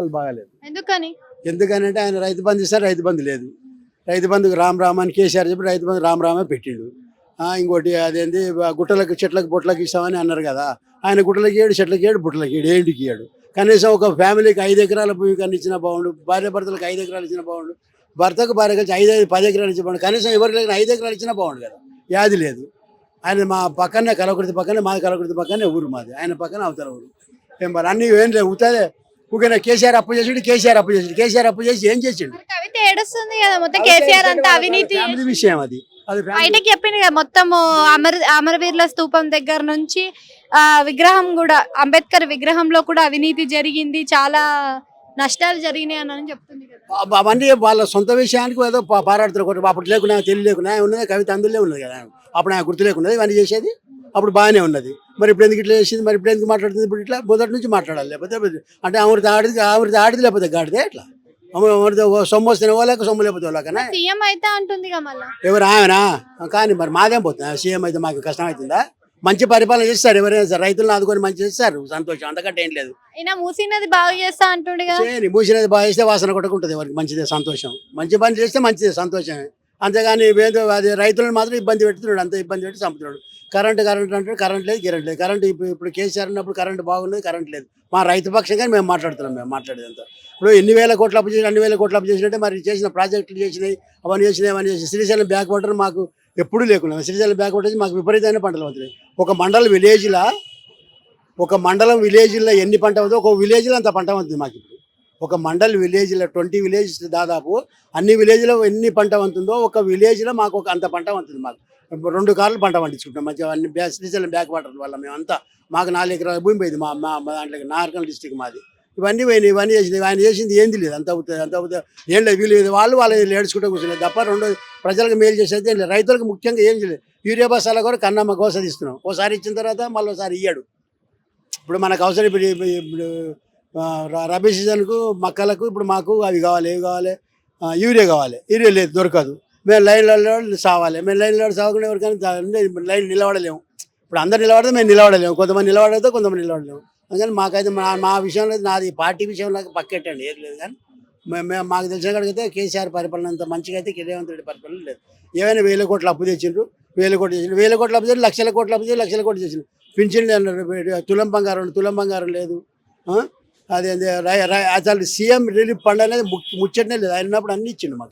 బాగాలేదు. ఎందుకని? ఎందుకనంటే ఆయన రైతు బంధు ఇస్తారు, రైతు బంధు లేదు. రైతు బంధుకు రామ్ రామ్ అని కేసీఆర్ చెప్పి రైతు బంధు రామ్ రామే పెట్టిండు. ఇంకోటి అదేంది గుట్టలకు చెట్లకు బుట్టలకు ఇస్తామని అన్నారు కదా. ఆయన గుట్టలకి ఏడు, చెట్లకి ఏడు, బుట్టలకి ఏడు, ఏంటికి ఏడు. కనీసం ఒక ఫ్యామిలీకి 5 ఎకరాల భూమి కన్నా ఇచ్చిన బాగుండు. భార్య భర్తలకు 5 ఎకరాలు ఇచ్చిన బాగుండు. భర్తకు భార్య కలిసి 10 ఎకరాలు ఇచ్చిన బాగుండు. కనీసం ఎవరికి లేని 5 ఎకరాలు ఇచ్చినా బాగుండు కదా. యాది లేదు. ఆయన మా పక్కనే కలవకుర్తి పక్కనే, మాది కలవకుర్తి పక్కనే ఊరు మాది. ఆయన పక్కన అవతల ఊరు. ఏం మరి అన్నీ ఏం లేవు. ఉత్తదే ఊరికే కేసీఆర్ అప్పు చేసిండు, కేసీఆర్ అప్పు చేసిండు, కేసీఆర్ అప్పు చేసి ఏం చేసిండు? మరి కవిత ఏడుస్తుంది కదా, మొత్తం కేసీఆర్ అంతా అవినీతి ఫ్యామిలీ విషయం అది. బయటకి చెప్పింది కదా. మొత్తం అమరవీరుల స్తూపం దగ్గర నుంచి విగ్రహం కూడా, అంబేద్కర్ విగ్రహంలో కూడా అవినీతి జరిగింది, చాలా నష్టాలు జరిగినాయి అని చెప్తుంది కదా. అవన్నీ వాళ్ళ సొంత విషయానికి ఏదో పారాడుతారు. అప్పుడు లేకున్నా తెలియలేకున్నా ఉన్నది, కవిత అందులో ఉన్నది కదా. అప్పుడు ఆయన గుర్తు లేకున్నది ఇవన్నీ చేసేది. అప్పుడు బాగానే ఉన్నది. మరి ఇప్పుడు ఎందుకు ఇట్లా చేసింది? మరి ఇప్పుడు ఎందుకు మాట్లాడుతుంది? ఇప్పుడు ఇట్లా మొదటి నుంచి మాట్లాడాలి. లేకపోతే అంటే ఆవిడ ఆడిది లేకపోతే గాడిదే ఎట్లా? సొమ్ము వస్తే వాళ్ళకి, సొమ్ము లేకపోతే వాళ్ళకనా? సీఎం అయితే అంటుంది కదా మళ్ళీ. ఎవరు ఆయనా? కానీ మరి మాదేం పోతుంది? సీఎం అయితే మాకు కష్టం అవుతుందా? మంచి పరిపాలన చేస్తారు ఎవరైనా సార్. రైతులను ఆదుకొని మంచి చేస్తారు, సంతోషం, అంతకంటే ఏం లేదు. అయినా మూసినది బాగా చేస్తా అంటుండే కదా. మూసినది బాగా చేస్తే వాసన కొట్టుకుంటుంది ఎవరికి, మంచిదే, సంతోషం. మంచి పని చేస్తే మంచిదే, సంతోషమే. అంతేగాని ఏదో అది రైతులను మాత్రం ఇబ్బంది పెడుతున్నాడు, అంత ఇబ్బంది పెట్టి చంపుతున్నాడు. కరెంట్ అంటే కరెంట్ లేదు, గిరెంట్ లేదు. కరెంట్ ఇప్పుడు కేసీఆర్ ఉన్నప్పుడు కరెంట్ బాగున్నది, కరెంట్ లేదు. మా రైతు పక్షంగా మేము మాట్లాడుతున్నాం. మేము మాట్లాడేదంతా ఇప్పుడు ఎన్ని వేల కోట్లు అప్పు చేసి, అన్ని వేల కోట్లు అప్పు చేసినట్టే మరి చేసిన ప్రాజెక్టులు చేసినాయి, అవన్నీ చేసి శ్రీశైలం బ్యాక్ వాటర్ మాకు ఎప్పుడూ లేకుండా, శ్రీశైలం బ్యాక్ వాటర్ మాకు విపరీతమైన పంటలు అవుతున్నాయి. ఒక మండలం విలేజ్లో ఎన్ని పంట ఉందో ఒక విలేజ్లో అంత పంట అవుతుంది మాకు. ఇప్పుడు ఒక మండల్ విలేజ్లో 20 విలేజెస్ దాదాపు, అన్ని విలేజ్లో ఎన్ని పంట వంతుందో ఒక విలేజ్లో మాకు ఒక అంత పంట వంతుంది. మాకు 2 కార్లు పంట పండించుకుంటాం మంచిగా. అన్ని శ్రీశైలం బ్యాక్ వాటర్ వల్ల మేమంతా, మాకు 4 ఎకరాల భూమి పోయింది మా దాంట్లోకి, నార్కల్ డిస్టిక్ మాది. ఇవన్నీ పోయినాయి, ఇవన్నీ చేసింది. ఆయన చేసింది ఏంది లేదు, అంత అవుతుంది ఏం లేదు. వీళ్ళు వాళ్ళు ఏడ్చుకుంటూ కూర్చున్నారు తప్ప రెండు ప్రజలకు మేలు చేసేది ఏం లేదు. రైతులకు ముఖ్యంగా ఏం చేయలేదు. యూరియా బస్తాల కూడా కన్నమ్మ గోస తీస్తున్నాం. ఒకసారి ఇచ్చిన తర్వాత మళ్ళీ ఒకసారి ఇయ్యాడు. ఇప్పుడు మనకు అవసరం ఇప్పుడు రబీ సీజన్కు మక్కలకు ఇప్పుడు మాకు అవి కావాలి, ఏవి కావాలి, యూరియా కావాలి. యూరియా లేదు, దొరకదు. మేము లైన్లలో సావాలి. మేము లైన్లో సాగకుండా ఎవరికైనా లైన్ నిలబడలేము. ఇప్పుడు అందరు నిలబడితే మేము నిలబడలేము. కొంతమంది నిలబడితే కొంతమంది నిలబడలేము. అందుకని మాకైతే మా విషయంలో నాది పార్టీ విషయంలో పక్కెట్టండి ఏది లేదు. కానీ మేము మాకు తెలిసిన కాడికైతే కేసీఆర్ పరిపాలన అంత మంచిగా అయితే రేవంత్ రెడ్డి పరిపాలన లేదు. ఏమైనా 1000 కోట్లు అప్పు తెచ్చిండ్రు, 1000 కోట్లు చేసిండ్రు, 1000 కోట్లు అప్పు చేసి లక్షల కోట్లు అప్పు చేసి లక్షల కోట్లు చేసిండ్రు. పింఛన్లు అన్నారు, తులం బంగారం లేదు. అదే అసలు సీఎం రిలీఫ్ ఫండ్ అనేది ముచ్చటనే లేదు. ఆయన ఉన్నప్పుడు అన్ని ఇచ్చిండు మాకు.